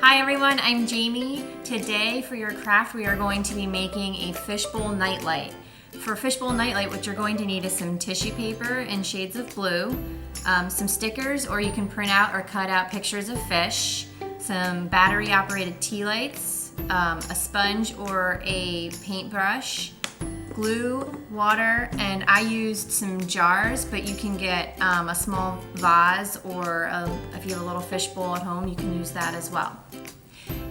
Hi everyone, I'm Jamie. Today for your craft we are going to be making a fishbowl nightlight. For fishbowl nightlight what you're going to need is some tissue paper in shades of blue, some stickers, or you can print out or cut out pictures of fish, some battery operated tea lights, a sponge or a paintbrush, glue, water, and I used some jars, but you can get a small vase, or if you have a little fish bowl at home, you can use that as well.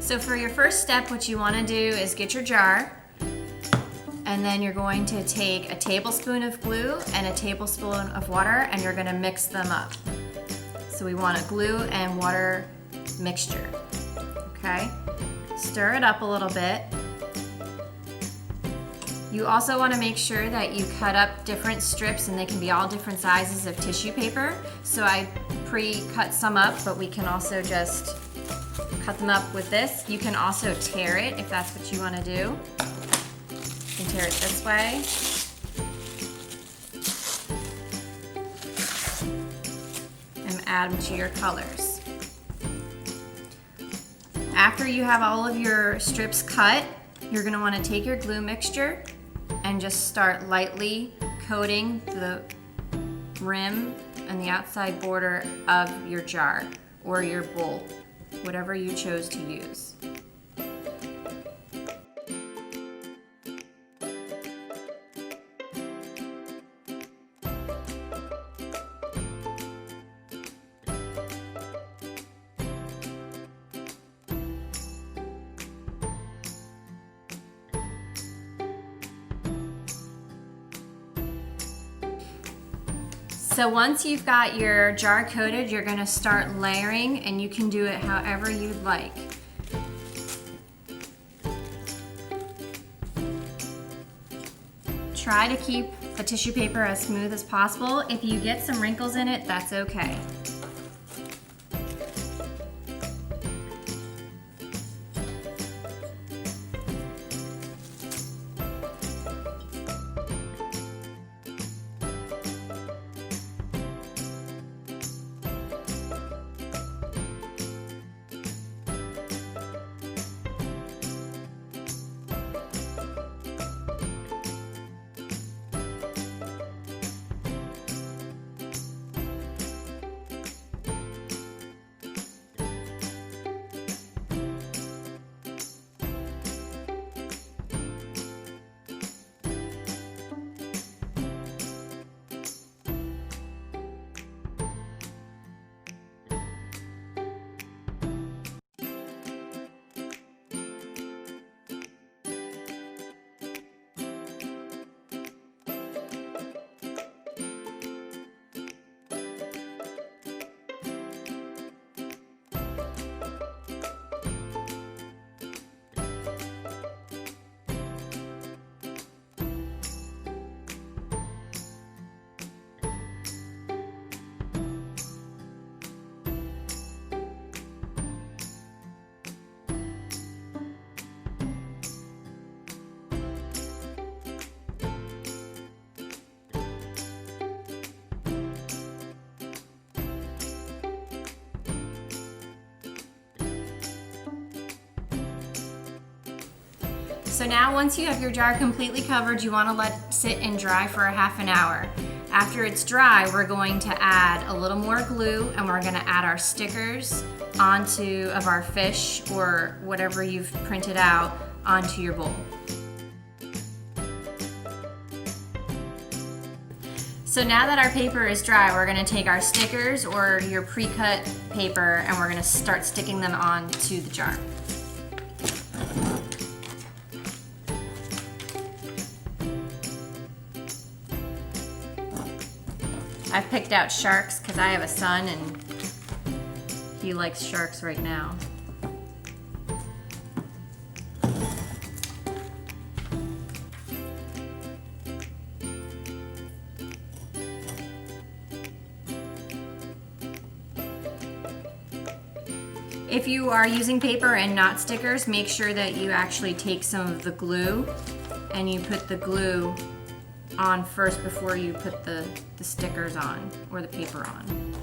So for your first step, what you want to do is get your jar, and then you're going to take a tablespoon of glue and a tablespoon of water, and you're going to mix them up. So we want a glue and water mixture. Okay? Stir it up a little bit. You also want to make sure that you cut up different strips, and they can be all different sizes of tissue paper. So I pre-cut some up, but we can also just cut them up with this. You can also tear it if that's what you want to do. You can tear it this way. And add them to your colors. After you have all of your strips cut, you're going to want to take your glue mixture and just start lightly coating the rim and the outside border of your jar or your bowl, whatever you chose to use. So once you've got your jar coated, you're going to start layering, and you can do it however you'd like. Try to keep the tissue paper as smooth as possible. If you get some wrinkles in it, that's okay. So now once you have your jar completely covered, you want to let it sit and dry for a half an hour. After it's dry, we're going to add a little more glue, and we're going to add our stickers of our fish or whatever you've printed out onto your bowl. So now that our paper is dry, we're going to take our stickers or your pre-cut paper, and we're going to start sticking them onto the jar. I've picked out sharks because I have a son and he likes sharks right now. If you are using paper and not stickers, make sure that you actually take some of the glue and you put the glue on first before you put the stickers on or the paper on.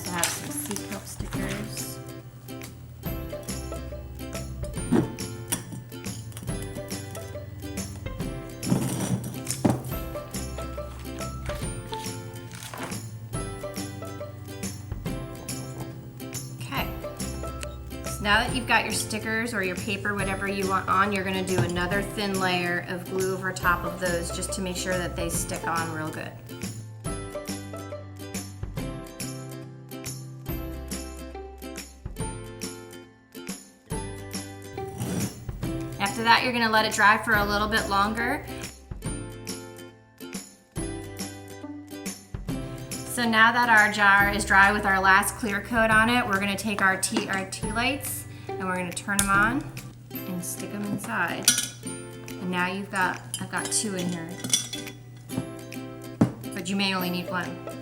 also have some C-cup stickers. Okay. So now that you've got your stickers or your paper, whatever you want on, you're gonna do another thin layer of glue over top of those just to make sure that they stick on real good. After that, you're gonna let it dry for a little bit longer. So now that our jar is dry with our last clear coat on it, we're gonna take our tea lights and we're gonna turn them on and stick them inside. And now I've got 2 in here, but you may only need 1.